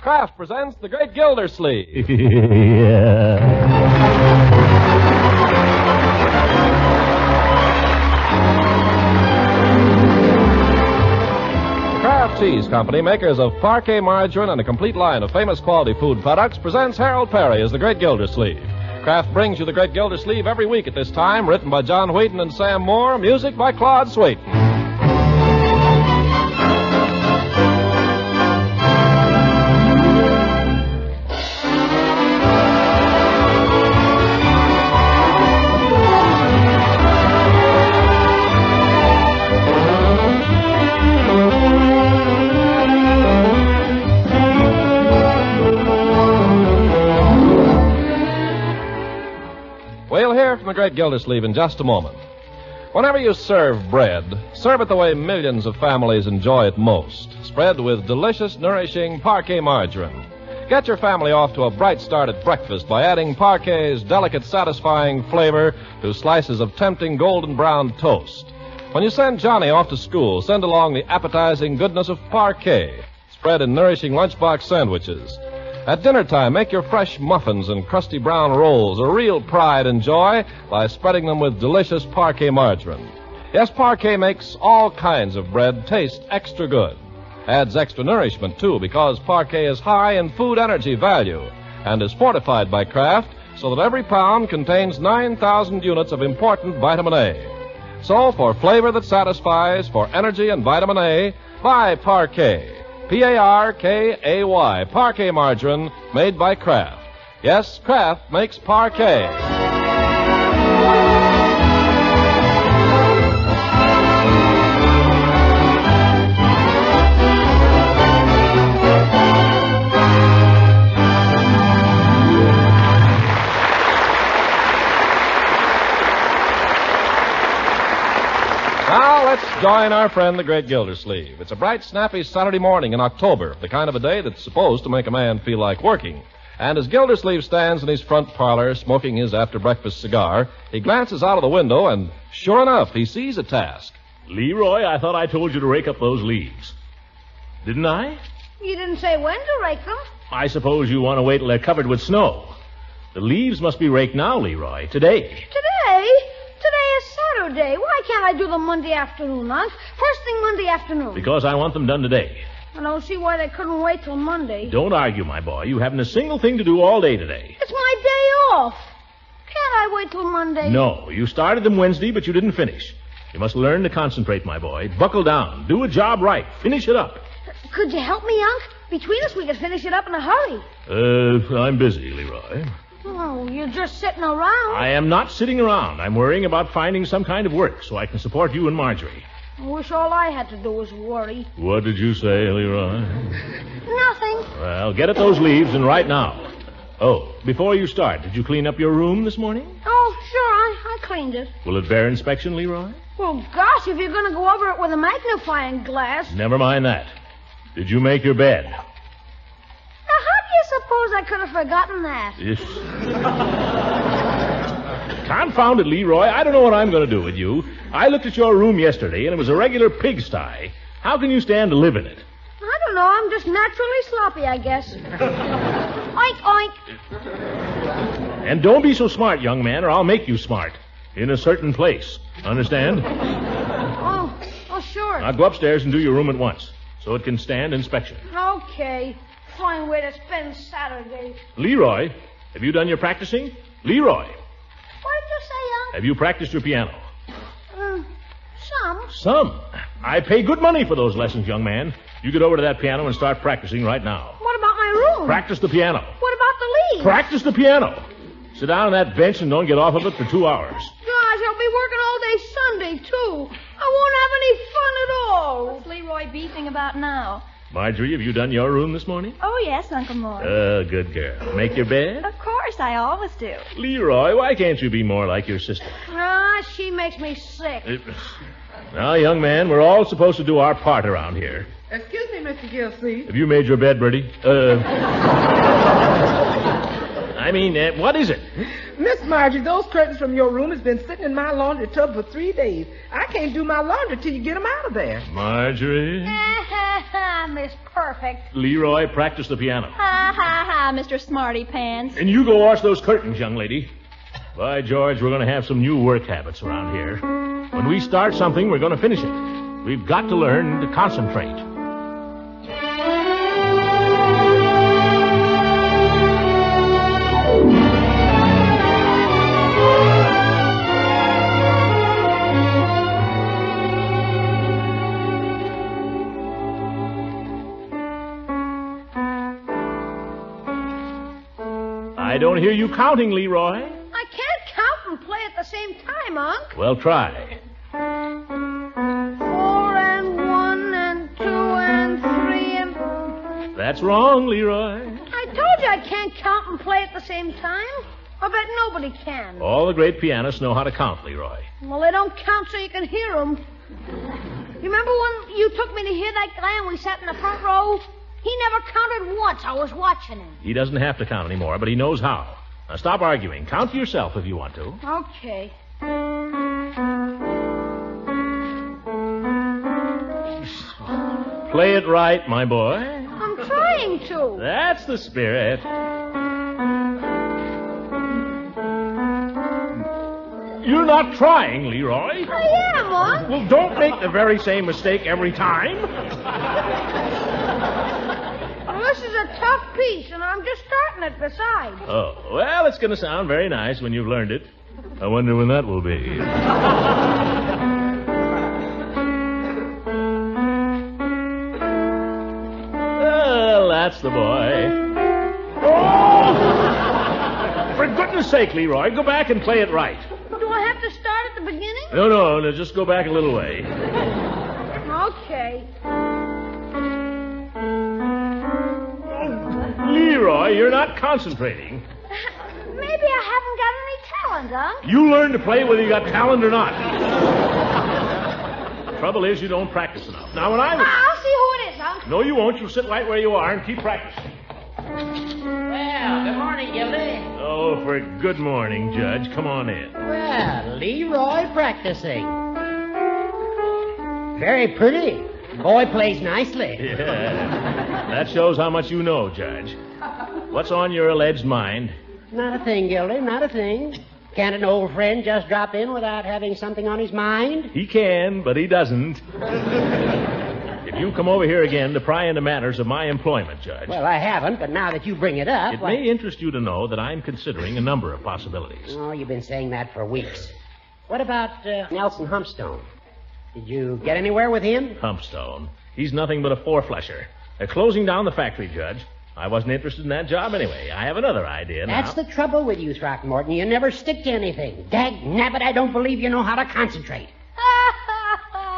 Kraft presents the Great Gildersleeves. Kraft Cheese Company, makers of parquet margarine and a complete line of famous quality food products, presents Harold Perry as the Great Gildersleeve. Kraft brings you the Great Gildersleeve every week at this time, written by John Wheaton and Sam Moore, music by Claude Swaiten. We'll hear from the Great Gildersleeve in just a moment. Whenever you serve bread, serve it the way millions of families enjoy it most, spread with delicious, nourishing parquet margarine. Get your family off to a bright start at breakfast by adding parquet's delicate, satisfying flavor to slices of tempting golden brown toast. When you send Johnny off to school, send along the appetizing goodness of parquet, spread in nourishing lunchbox sandwiches. At dinner time, make your fresh muffins and crusty brown rolls a real pride and joy by spreading them with delicious parquet margarine. Yes, parquet makes all kinds of bread taste extra good. Adds extra nourishment, too, because parquet is high in food energy value and is fortified by Kraft so that every pound contains 9,000 units of important vitamin A. So, for flavor that satisfies, for energy and vitamin A, buy parquet. P-A-R-K-A-Y, parquet margarine made by Kraft. Yes, Kraft makes parquet. Now, let's join our friend, the Great Gildersleeve. It's a bright, snappy Saturday morning in October, the kind of a day that's supposed to make a man feel like working. And as Gildersleeve stands in his front parlor, smoking his after-breakfast cigar, he glances out of the window, and sure enough, he sees a task. Leroy, I thought I told you to rake up those leaves. Didn't I? You didn't say when to rake them. I suppose you want to wait till they're covered with snow. The leaves must be raked now, Leroy, today. Today? Today is Saturday. Why can't I do them Monday afternoon, Unc? First thing Monday afternoon. Because I want them done today. I don't see why they couldn't wait till Monday. Don't argue, my boy. You haven't a single thing to do all day today. It's my day off. Can't I wait till Monday? No, you started them Wednesday, but you didn't finish. You must learn to concentrate, my boy. Buckle down. Do a job right. Finish it up. Could you help me, Unc? Between us, we could finish it up in a hurry. I'm busy, Leroy. Oh, you're just sitting around. I am not sitting around. I'm worrying about finding some kind of work so I can support you and Marjorie. I wish all I had to do was worry. What did you say, Leroy? Nothing. Well, get at those leaves and right now. Oh, before you start, did you clean up your room this morning? Oh, sure, I cleaned it. Will it bear inspection, Leroy? Well, gosh, if you're going to go over it with a magnifying glass. Never mind that. Did you make your bed? Now, how do you suppose I could have forgotten that? Confound it, Leroy. I don't know what I'm going to do with you. I looked at your room yesterday, and it was a regular pigsty. How can you stand to live in it? I don't know. I'm just naturally sloppy, I guess. Oink, oink. And don't be so smart, young man, or I'll make you smart. In a certain place. Understand? Oh, sure. Now go upstairs and do your room at once, so it can stand inspection. Okay. Fine way to spend Saturday. Leroy, have you done your practicing? Leroy. What did you say, Unc? Have you practiced your piano? Some. Some? I pay good money for those lessons, young man. You get over to that piano and start practicing right now. What about my room? Practice the piano. What about the leaves? Practice the piano. Sit down on that bench and don't get off of it for 2 hours. Gosh, I'll be working all day Sunday, too. I won't have any fun at all. What's Leroy beefing about now? Marjorie, have you done your room this morning? Oh, yes, Uncle Mort. Good girl. Make your bed? Of course, I always do. Leroy, why can't you be more like your sister? She makes me sick. Now, young man, we're all supposed to do our part around here. Excuse me, Mr. Gildersleeve. Have you made your bed, Bertie? What is it? Miss Margie, those curtains from your room has been sitting in my laundry tub for 3 days. I can't do my laundry till you get them out of there. Marjorie? I'm Miss Perfect. Leroy, practice the piano. Ha, ha, ha, Mr. Smarty Pants. And you go wash those curtains, young lady. By George, we're going to have some new work habits around here. When we start something, we're going to finish it. We've got to learn to concentrate. I don't hear you counting, Leroy. I can't count and play at the same time, Unc. Well, try. 4 and 1 and 2 and 3 and... That's wrong, Leroy. I told you I can't count and play at the same time. I bet nobody can. All the great pianists know how to count, Leroy. Well, they don't count so you can hear them. You remember when you took me to hear that guy and we sat in the front row? He never counted once. I was watching him. He doesn't have to count anymore, but he knows how. Now, stop arguing. Count to yourself if you want to. Okay. Play it right, my boy. I'm trying to. That's the spirit. You're not trying, Leroy. I am, Unc. Well, don't make the very same mistake every time. Well, this is a tough piece, and I'm just starting it besides. Oh, well, it's going to sound very nice when you've learned it. I wonder when that will be. Well, that's the boy. Oh! For goodness sake, Leroy, go back and play it right. Do I have to start at the beginning? No, just go back a little way. Okay. Leroy, you're not concentrating. Maybe I haven't got any talent, Unc. You learn to play whether you got talent or not. Trouble is, you don't practice enough. Now, when I was... I'll see who it is, Unc. No, you won't. You'll sit right where you are and keep practicing. Well, good morning, Gildy. Oh, for good morning, Judge. Come on in. Well, Leroy practicing. Very pretty. Boy plays nicely. Yeah. That shows how much you know, Judge. What's on your alleged mind? Not a thing, Gildy, not a thing. Can't an old friend just drop in without having something on his mind? He can, but he doesn't. If you come over here again to pry into matters of my employment, Judge... Well, I haven't, but now that you bring it up... It may interest you to know that I'm considering a number of possibilities. Oh, you've been saying that for weeks. What about Nelson Humpstone? Did you get anywhere with him? Humpstone. He's nothing but a four-flesher. They're closing down the factory, Judge. I wasn't interested in that job anyway. I have another idea now. That's the trouble with you, Throckmorton. You never stick to anything. Dag nabbit, I don't believe you know how to concentrate.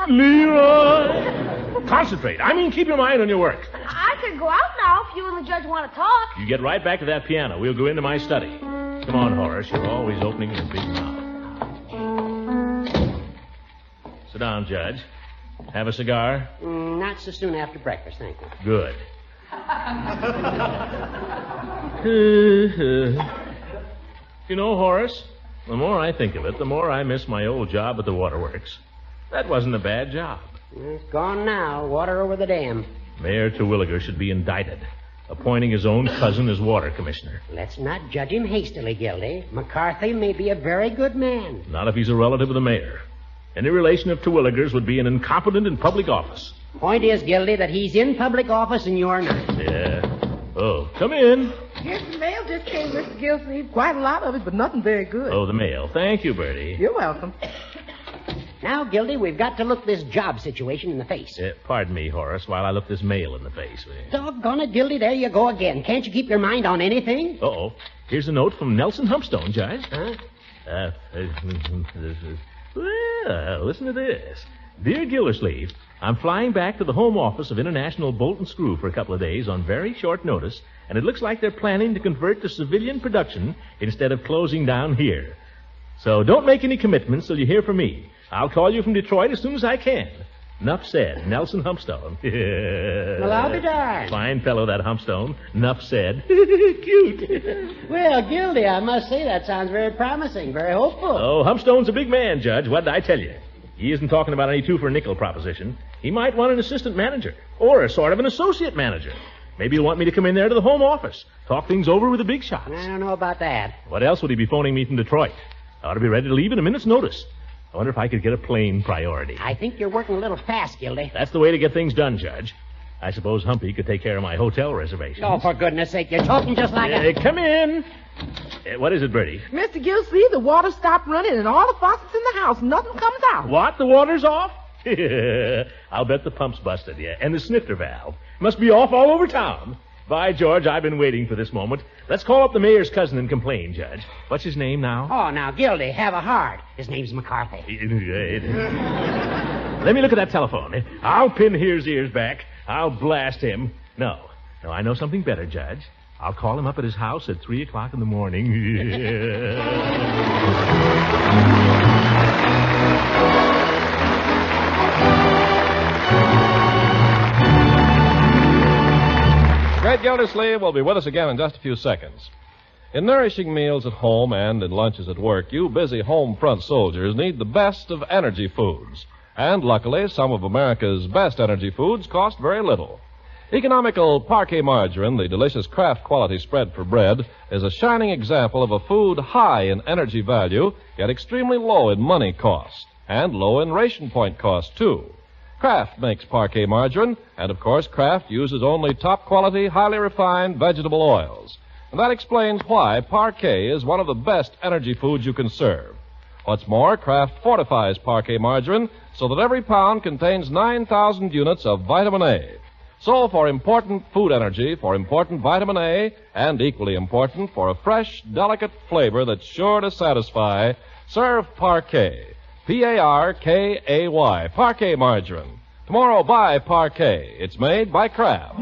Leroy! Concentrate. I mean, keep your mind on your work. I could go out now if you and the judge want to talk. You get right back to that piano. We'll go into my study. Come on, Horace. You're always opening your big mouth. Sit down, Judge. Have a cigar? Not so soon after breakfast, thank you. Good. You know, Horace, the more I think of it, the more I miss my old job at the waterworks. That wasn't a bad job. It's gone now. Water over the dam. Mayor Terwilliger should be indicted, appointing his own cousin as water commissioner. Let's not judge him hastily, Gildy. McCarthy may be a very good man. Not if he's a relative of the mayor. Any relation of Terwilliger's would be an incompetent in public office. Point is, Gildy, that he's in public office and you're not. Yeah. Oh, come in. Here's the mail just came, Mr. Gildersleeves. Quite a lot of it, but nothing very good. Oh, the mail. Thank you, Bertie. You're welcome. Now, Gildy, we've got to look this job situation in the face. Pardon me, Horace, while I look this mail in the face. Doggone it, Gildy, there you go again. Can't you keep your mind on anything? Uh-oh. Here's a note from Nelson Humpstone, Judge. Huh? Well, listen to this. Dear Gildersleeve, I'm flying back to the home office of International Bolt and Screw for a couple of days on very short notice, and it looks like they're planning to convert to civilian production instead of closing down here. So don't make any commitments till you hear from me. I'll call you from Detroit as soon as I can. Nuff said. Nelson Humpstone. Well, I'll be darned. Fine fellow, that Humpstone. Nuff said. Cute. Well, Gildy, I must say that sounds very promising, very hopeful. Oh, Humpstone's a big man, Judge. What did I tell you? He isn't talking about any two-for-a-nickel proposition. He might want an assistant manager, or a sort of an associate manager. Maybe he'll want me to come in there to the home office, talk things over with the big shots. I don't know about that. What else would he be phoning me from Detroit? I ought to be ready to leave in a minute's notice. I wonder if I could get a plane priority. I think you're working a little fast, Gildy. That's the way to get things done, Judge. I suppose Humpy could take care of my hotel reservations. Oh, for goodness sake, you're talking just like a... Come in. What is it, Bertie? Mr. Gildersleeves, the water stopped running and all the faucets in the house. Nothing comes out. What? The water's off? I'll bet the pump's busted, yeah. And the snifter valve. Must be off all over town. By George, I've been waiting for this moment. Let's call up the mayor's cousin and complain, Judge. What's his name now? Oh, now, Gildy, have a heart. His name's McCarthy. Let me look at that telephone. I'll pin his ears back. I'll blast him. No, I know something better, Judge. I'll call him up at his house at 3 o'clock in the morning. Great Gildersleeve will be with us again in just a few seconds. In nourishing meals at home and in lunches at work, you busy home front soldiers need the best of energy foods. And luckily, some of America's best energy foods cost very little. Economical Parquet margarine, the delicious Kraft quality spread for bread, is a shining example of a food high in energy value, yet extremely low in money cost, and low in ration point cost, too. Kraft makes Parquet margarine, and of course Kraft uses only top quality, highly refined vegetable oils. And that explains why Parquet is one of the best energy foods you can serve. What's more, Kraft fortifies Parquet margarine so that every pound contains 9,000 units of vitamin A. So for important food energy, for important vitamin A, and equally important for a fresh, delicate flavor that's sure to satisfy, serve Parquet. P-A-R-K-A-Y, Parquet margarine. Tomorrow, buy Parquet. It's made by Kraft.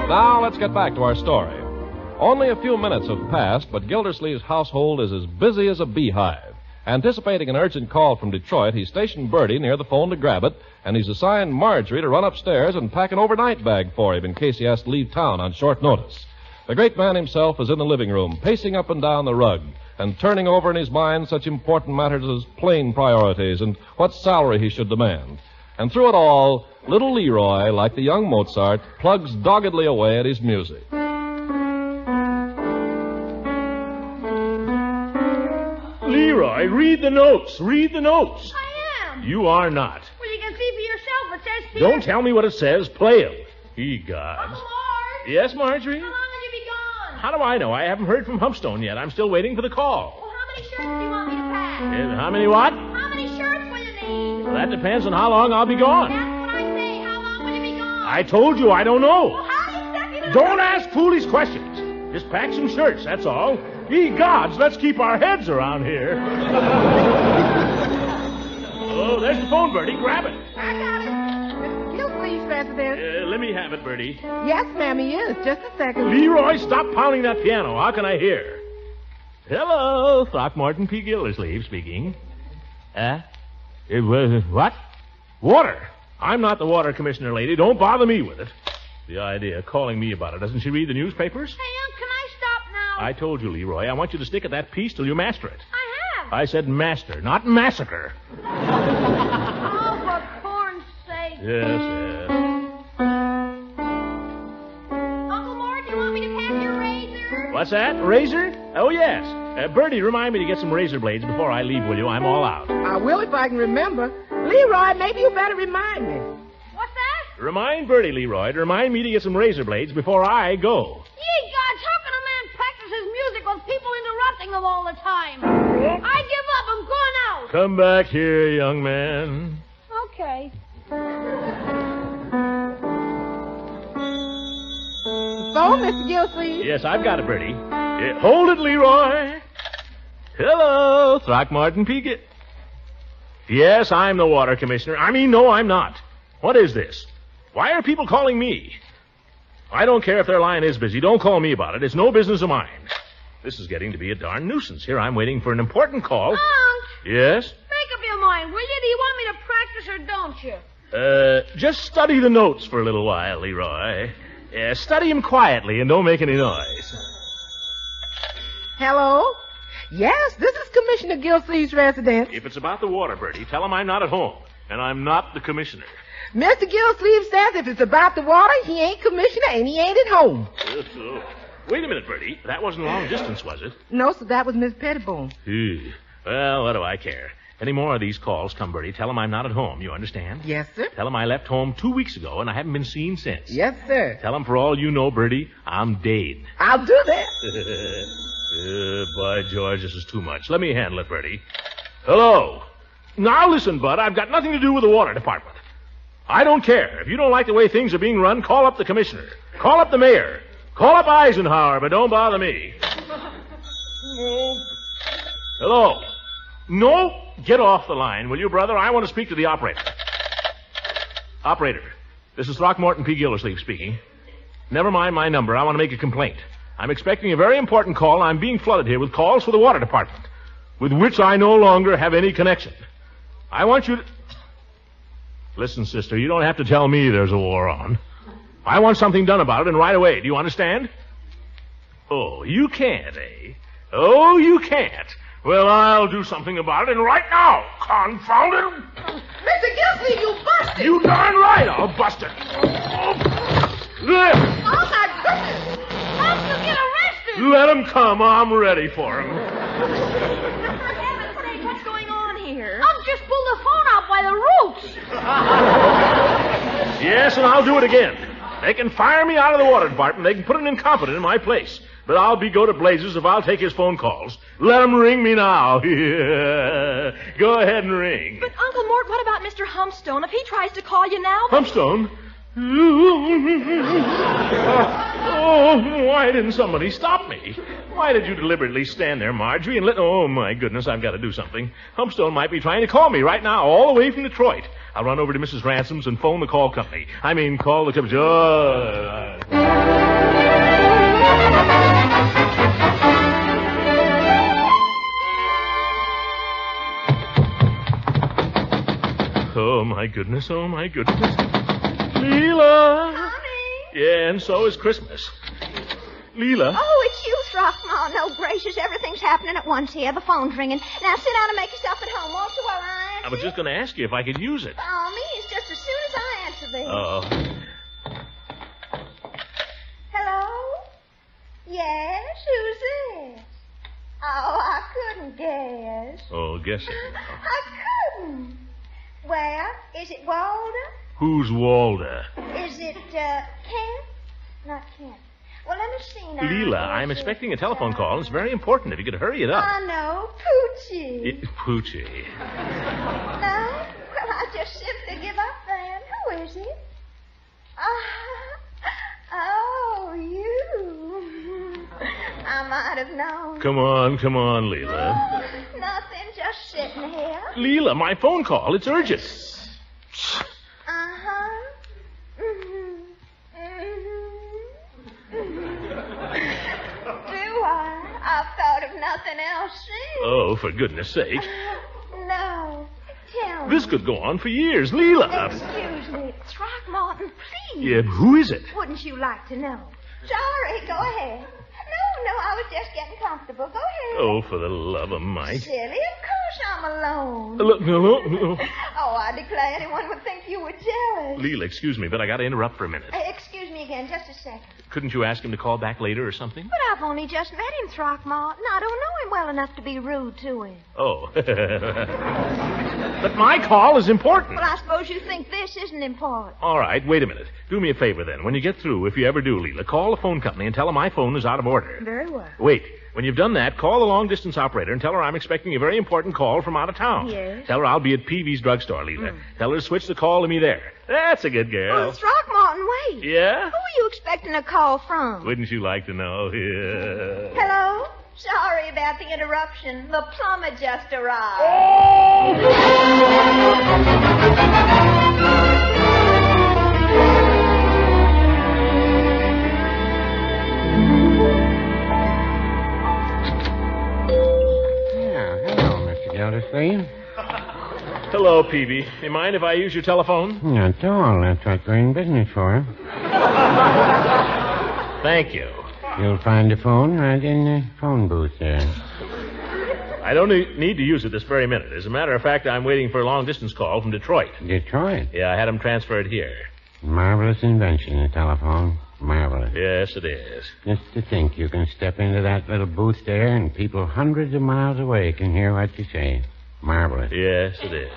Now, let's get back to our story. Only a few minutes have passed, but Gildersleeve's household is as busy as a beehive. Anticipating an urgent call from Detroit, he stationed Bertie near the phone to grab it, and he's assigned Marjorie to run upstairs and pack an overnight bag for him in case he has to leave town on short notice. The great man himself is in the living room, pacing up and down the rug, and turning over in his mind such important matters as plane priorities and what salary he should demand. And through it all, little Leroy, like the young Mozart, plugs doggedly away at his music. Leroy, read the notes. Read the notes. I am. You are not. Well, you can see for yourself. It says here. Don't tell me what it says. Play 'em. Ye gods. Uncle Marge. Yes, Marjorie? How long will you be gone? How do I know? I haven't heard from Humpstone yet. I'm still waiting for the call. Well, how many shirts do you want me to pack? And how many what? How many shirts will you need? Well, that depends on how long I'll be gone. That's what I say. How long will you be gone? I told you I don't know. Well, how do you expect me to... Don't ask foolish questions. Just pack some shirts, that's all. Ye gods, let's keep our heads around here. Oh, there's the phone, Bertie. Grab it. I got it. Mr. Gildersleeves, President. Let me have it, Bertie. Yes, ma'am, he is. Just a second. Leroy, stop pounding that piano. How can I hear? Hello, Throckmorton P. Gildersleeve speaking. What? Water. I'm not the water commissioner, lady. Don't bother me with it. The idea of calling me about it. Doesn't she read the newspapers? Hey, can I stop now? I told you, Leroy. I want you to stick at that piece till you master it. I have. I said master, not massacre. Oh, for corn's sake. Yes. Uncle Mort, do you want me to pack your razor? What's that? Razor? Oh, yes. Bertie, remind me to get some razor blades before I leave, will you? I'm all out. I will if I can remember. Leroy, maybe you better remind me. What's that? Remind Bertie, Leroy, to remind me to get some razor blades before I go. Ye gods, how can a man practice his music with people interrupting him all the time? I give up. I'm going out. Come back here, young man. Okay. So, Mr. Gildersleeve? Yes, I've got it, Bertie. Hold it, Leroy. Hello, Throckmorton P. Yes, I'm the water commissioner. No, I'm not. What is this? Why are people calling me? I don't care if their line is busy. Don't call me about it. It's no business of mine. This is getting to be a darn nuisance. Here I'm waiting for an important call. Unc, Yes? make up your mind, will you? Do you want me to practice or don't you? Just study the notes for a little while, Leroy. Yeah, study him quietly and don't make any noise. Hello? Yes, this is Commissioner Gildersleeves' residence. If it's about the water, Bertie, tell him I'm not at home, and I'm not the commissioner. Mr. Gildersleeves says if it's about the water, he ain't commissioner and he ain't at home. Wait a minute, Bertie. That wasn't long distance, was it? No, sir, that was Miss Pettibone. Well, what do I care? Any more of these calls come, Bertie, tell him I'm not at home. You understand? Yes, sir. Tell him I left home 2 weeks ago, and I haven't been seen since. Yes, sir. Tell him for all you know, Bertie, I'm dead. I'll do that. By George, this is too much. Let me handle it, Bertie. Hello. Now listen, Bud, I've got nothing to do with the water department. I don't care. If you don't like the way things are being run, call up the commissioner. Call up the mayor. Call up Eisenhower, but don't bother me. Hello. No, get off the line, will you, brother? I want to speak to the operator. Operator, this is Throckmorton P. Gildersleeve speaking. Never mind my number. I want to make a complaint. I'm expecting a very important call, and I'm being flooded here with calls for the water department, with which I no longer have any connection. I want you to... Listen, sister, you don't have to tell me there's a war on. I want something done about it, and right away. Do you understand? Oh, you can't, eh? Oh, you can't. Well, I'll do something about it, and right now. Confound it. Mr. Gildersleeve, you busted. You darn right I'll bust it. There. Oh, my goodness. Folks will get arrested. Let him come. I'm ready for him. For heaven's sake, what's going on here? I'll just pull the phone out by the roots. Yes, and I'll do it again. They can fire me out of the water department. They can put an incompetent in my place. But I'll be go to blazes if I'll take his phone calls. Let him ring me now. Go ahead and ring. But, Uncle Mort, what about Mr. Humpstone? If he tries to call you now... Humpstone? Oh, why didn't somebody stop me? Why did you deliberately stand there, Marjorie, and let... Oh, my goodness, I've got to do something. Humpstone might be trying to call me right now, all the way from Detroit. I'll run over to Mrs. Ransom's and phone the call company. Call the company. Oh, my goodness, oh, my goodness. Leela! Honey? Yeah, and so is Christmas. Leela? Oh, it's you, Throckmorton. Oh, gracious, everything's happening at once here. The phone's ringing. Now sit down and make yourself at home, won't you, while I answer? I was just going to ask you if I could use it. Oh, me, it's just as soon as I answer this. Oh. Hello? Yes, who's this? Oh, I couldn't guess. Oh, guess it. I couldn't. Well, is it Walter? Who's Walter? Is it, Kent? Not Kent. Well, let me see now. Leela, I'm expecting a telephone call. It's very important if you could hurry it up. I know. Poochie. Poochie. No? Well, I just simply give up then. Who is it? Oh, you. I might have known. Come on, Leela. Nothing, just sitting here. Leela, my phone call. It's urgent. Uh-huh. Do I? I've thought of nothing else since. Oh, for goodness sake. No. Tell me. This could go on for years. Leela. Excuse me. Throckmorton, please. Yeah, who is it? Wouldn't you like to know? Sorry, go ahead. No, I was just getting comfortable. Go ahead. Oh, for the love of Mike. Silly, of course I'm alone. Look. Oh, I declare anyone would think you were jealous. Leela, excuse me, but I got to interrupt for a minute. Excuse me again, just a second. Couldn't you ask him to call back later or something? But I've only just met him, Throckmorton. I don't know him well enough to be rude to him. Oh. But my call is important. Well, I suppose you think this isn't important. All right, wait a minute. Do me a favor then. When you get through, if you ever do, Leela, call the phone company and tell them my phone is out of order. Very well. Wait. When you've done that, call the long-distance operator and tell her I'm expecting a very important call from out of town. Yes. Tell her I'll be at Peavy's drugstore, Leela. Tell her to switch the call to me there. That's a good girl. Oh, Throckmorton, wait. Yeah? Who are you expecting a call from? Wouldn't you like to know? Yeah. Hello? Sorry about the interruption. The plumber just arrived. Gildersleeve? Hello, Peavy. You mind if I use your telephone? Not at all. That's what we're in business for. Thank you. You'll find the phone right in the phone booth there. I don't need to use it this very minute. As a matter of fact, I'm waiting for a long-distance call from Detroit. Detroit? Yeah, I had him transferred here. Marvelous invention, the telephone. Marvelous. Yes, it is. Just to think you can step into that little booth there and people hundreds of miles away can hear what you say. Marvelous. Yes, it is.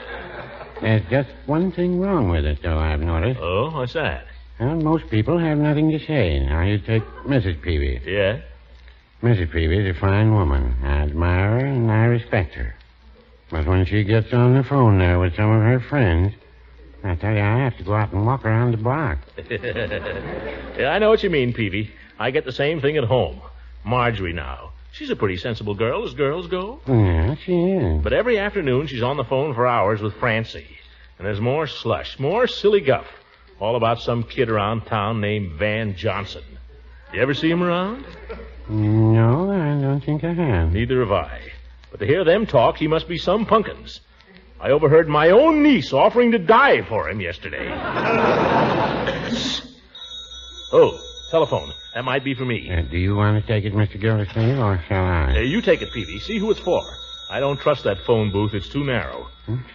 There's just one thing wrong with it, though, I've noticed. Oh, what's that? Well, most people have nothing to say. Now, you take Mrs. Peavy. Yeah? Mrs. Peavy's a fine woman. I admire her and I respect her. But when she gets on the phone there with some of her friends, I tell you, I have to go out and walk around the block. Yeah, I know what you mean, Peavy. I get the same thing at home. Marjorie now. She's a pretty sensible girl as girls go. Yeah, she is. But every afternoon she's on the phone for hours with Francie. And there's more slush, more silly guff. All about some kid around town named Van Johnson. You ever see him around? No, I don't think I have. Neither have I. But to hear them talk, he must be some punkins. I overheard my own niece offering to die for him yesterday. Oh, telephone. That might be for me. Do you want to take it, Mr. Gildersleeve, or shall I? You take it, Peavy. See who it's for. I don't trust that phone booth. It's too narrow.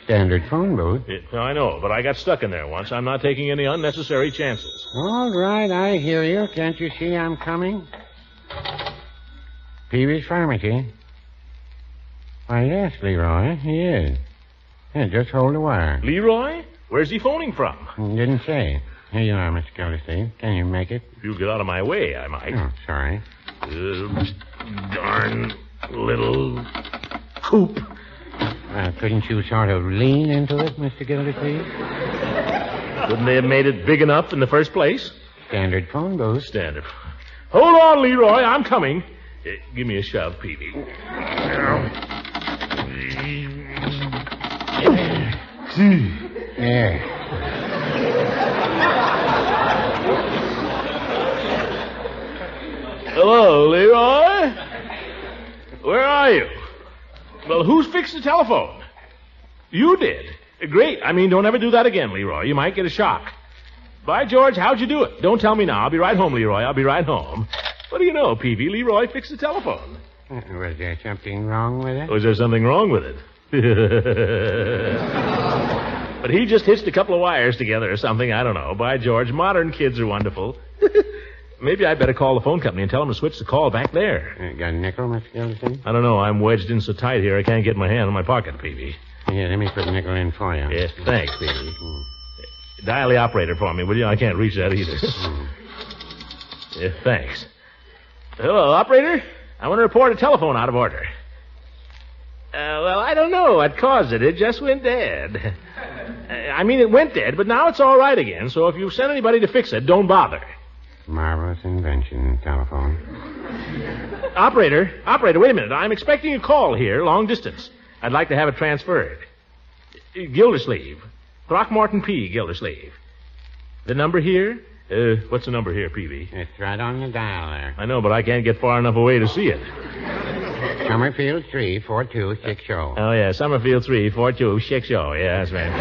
Standard phone booth. I know, but I got stuck in there once. I'm not taking any unnecessary chances. All right, I hear you. Can't you see I'm coming? Peavy's Pharmacy. Why, yes, Leroy, he is. Yeah, just hold the wire. Leroy? Where's he phoning from? Didn't say. Here you are, Mr. Gildersleeve. Can you make it? If you get out of my way, I might. Oh, sorry. Darn little coop. Couldn't you sort of lean into it, Mr. Gildersleeve? Couldn't they have made it big enough in the first place? Standard phone booth. Standard. Hold on, Leroy. I'm coming. Give me a shove, Peavy. There. Hello, Leroy. Where are you? Well, who's fixed the telephone? You did. Great. Don't ever do that again, Leroy. You might get a shock. By George, how'd you do it? Don't tell me now. I'll be right home, Leroy. I'll be right home. What do you know, Peavy? Leroy fixed the telephone. Was there something wrong with it? Was there something wrong with it? But he just hitched a couple of wires together or something. I don't know. By George, modern kids are wonderful. Maybe I'd better call the phone company and tell them to switch the call back there. Got a nickel, Mr. Gildersleeve? I don't know. I'm wedged in so tight here I can't get my hand in my pocket, Peavy. Here, let me put a nickel in for you. Yes, thanks, Peavy. Dial the operator for me, will you? I can't reach that either. Yes, thanks. Hello, operator. I want to report a telephone out of order. Well, I don't know what caused it. It just went dead. It went dead, but now it's all right again, so if you send anybody to fix it, don't bother. Marvelous invention, telephone. Operator, wait a minute. I'm expecting a call here, long distance. I'd like to have it transferred. Gildersleeve. Throckmorton P. Gildersleeve. The number here? What's the number here, Peavy? It's right on the dial there. I know, but I can't get far enough away to see it. Summerfield 34260. Oh, yeah, Summerfield 34260. Yeah, that's right.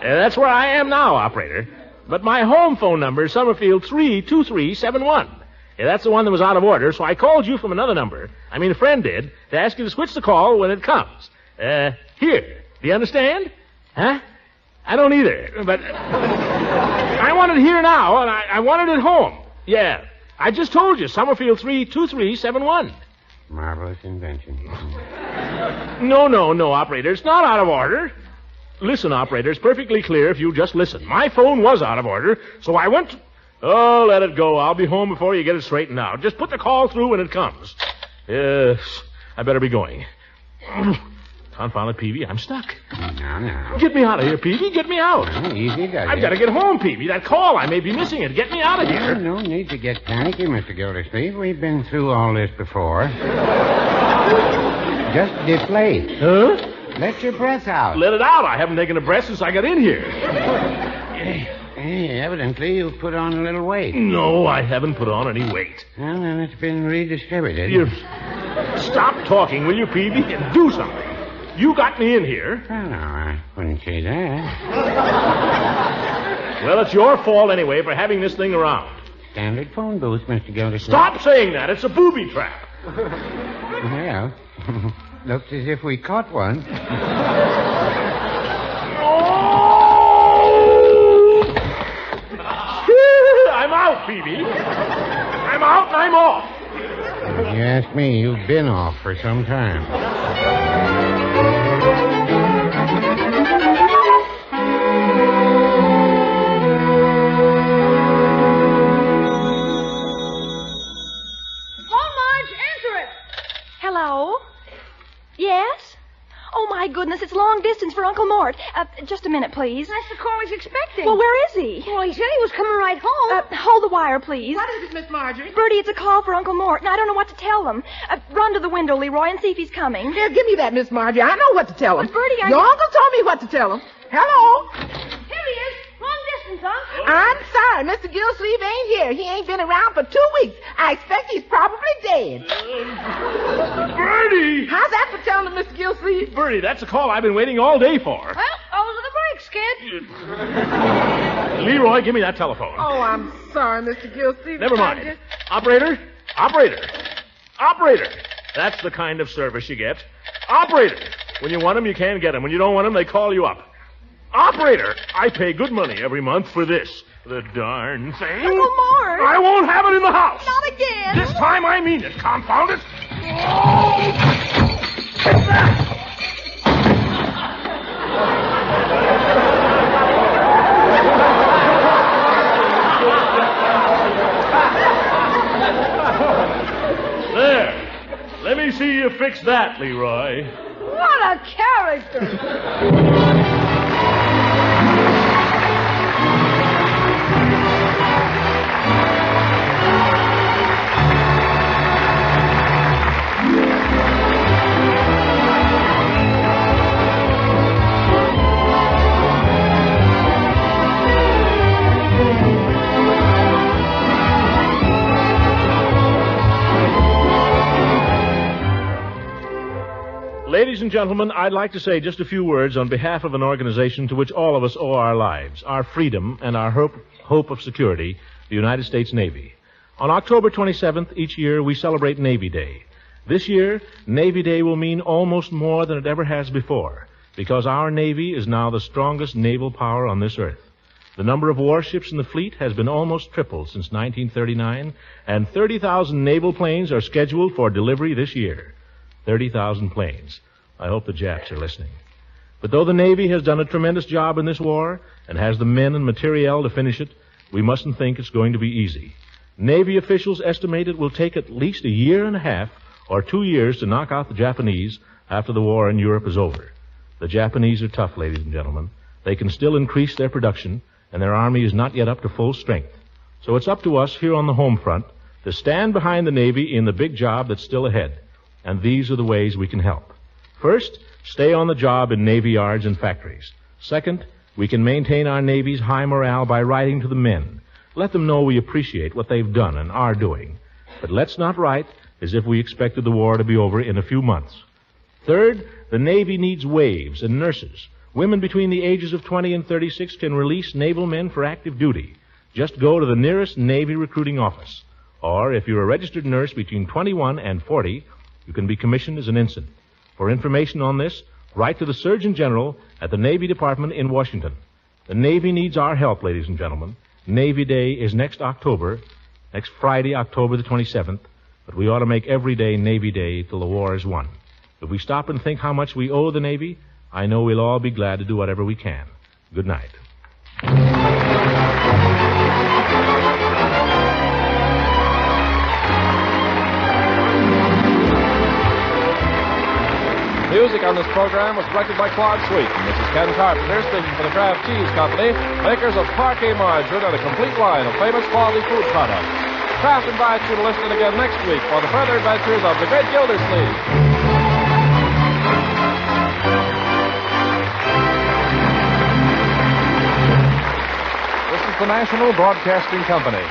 That's where I am now, operator. But my home phone number is Summerfield 32371. Yeah, that's the one that was out of order, so I called you from another number. A friend did, to ask you to switch the call when it comes. Here. Do you understand? Huh? I don't either, but I want it here now, and I want it at home. Yeah. I just told you, Summerfield 32371. Marvelous invention. No, operator. It's not out of order. Listen, operator, it's perfectly clear if you just listen. My phone was out of order, so I went to... Oh, let it go. I'll be home before you get it straightened out. Just put the call through when it comes. Yes, I better be going. Confound it, Peavy, I'm stuck. No. Get me out of here, Peavy. Get me out. Well, easy does I've got to get home, Peavy. That call, I may be missing it. Get me out of here. No need to get panicky, Mr. Gildersleeve. We've been through all this before. Just deflate. Huh? Let your breath out. Let it out. I haven't taken a breath since I got in here. Hey, evidently you've put on a little weight. No, I haven't put on any weight. Well, then it's been redistributed. Stop talking, will you, Peavy, and do something. You got me in here. Well, no, I wouldn't say that. Well, it's your fault anyway for having this thing around. Standard phone booth, Mr. Gildersleeve. Stop saying that. It's a booby trap. Well, looks as if we caught one. I'm out, Phoebe. I'm out and I'm off. If you ask me, you've been off for some time. Hello? Yes? Oh, my goodness, it's long distance for Uncle Mort. Just a minute, please. That's the call he's expecting. Well, where is he? Well, he said he was coming right home. Hold the wire, please. What is it, Miss Marjorie? Bertie, it's a call for Uncle Mort, and I don't know what to tell them. Run to the window, Leroy, and see if he's coming. Here, give me that, Miss Marjorie. I know what to tell him. But, Bertie, Your uncle told me what to tell him. Hello? Here he is. Long distance, Unc. I'm sorry. Mr. Gildersleeve ain't here. He ain't been around for 2 weeks. I expect he's probably dead. Bertie! How's that for telling him, Mr. Gildersleeve? Bertie, that's a call I've been waiting all day for. Well, those are the breaks, kid. Leroy, give me that telephone. Oh, I'm sorry, Mr. Gildersleeve. Never mind. Operator? Operator. Operator. That's the kind of service you get. Operator. When you want them, you can't get them. When you don't want them, they call you up. Operator. I pay good money every month for this. The darn thing. Uncle Mort. I won't have it in the house. Not again. This time I mean it, confound it. Oh! Take that! There. Let me see you fix that, Leroy. What a character. Ladies and gentlemen, I'd like to say just a few words on behalf of an organization to which all of us owe our lives, our freedom, and our hope of security, the United States Navy. On October 27th each year, we celebrate Navy Day. This year, Navy Day will mean almost more than it ever has before, because our Navy is now the strongest naval power on this earth. The number of warships in the fleet has been almost tripled since 1939, and 30,000 naval planes are scheduled for delivery this year. 30,000 planes. I hope the Japs are listening. But though the Navy has done a tremendous job in this war and has the men and materiel to finish it, we mustn't think it's going to be easy. Navy officials estimate it will take at least a year and a half or 2 years to knock out the Japanese after the war in Europe is over. The Japanese are tough, ladies and gentlemen. They can still increase their production, and their army is not yet up to full strength. So it's up to us here on the home front to stand behind the Navy in the big job that's still ahead. And these are the ways we can help. First, stay on the job in Navy yards and factories. Second, we can maintain our Navy's high morale by writing to the men. Let them know we appreciate what they've done and are doing. But let's not write as if we expected the war to be over in a few months. Third, the Navy needs waves and nurses. Women between the ages of 20 and 36 can release naval men for active duty. Just go to the nearest Navy recruiting office. Or, if you're a registered nurse between 21 and 40, you can be commissioned as an ensign. For information on this, write to the Surgeon General at the Navy Department in Washington. The Navy needs our help, ladies and gentlemen. Navy Day is next Friday, October the 27th, but we ought to make every day Navy Day till the war is won. If we stop and think how much we owe the Navy, I know we'll all be glad to do whatever we can. Good night. Music on this program was directed by Claude Sweet. This is Ken Carpenter speaking for the Kraft Cheese Company, makers of Parquet margarine and a complete line of famous quality food products. Kraft invites you to listen again next week for the further adventures of the Great Gildersleeves. This is the National Broadcasting Company.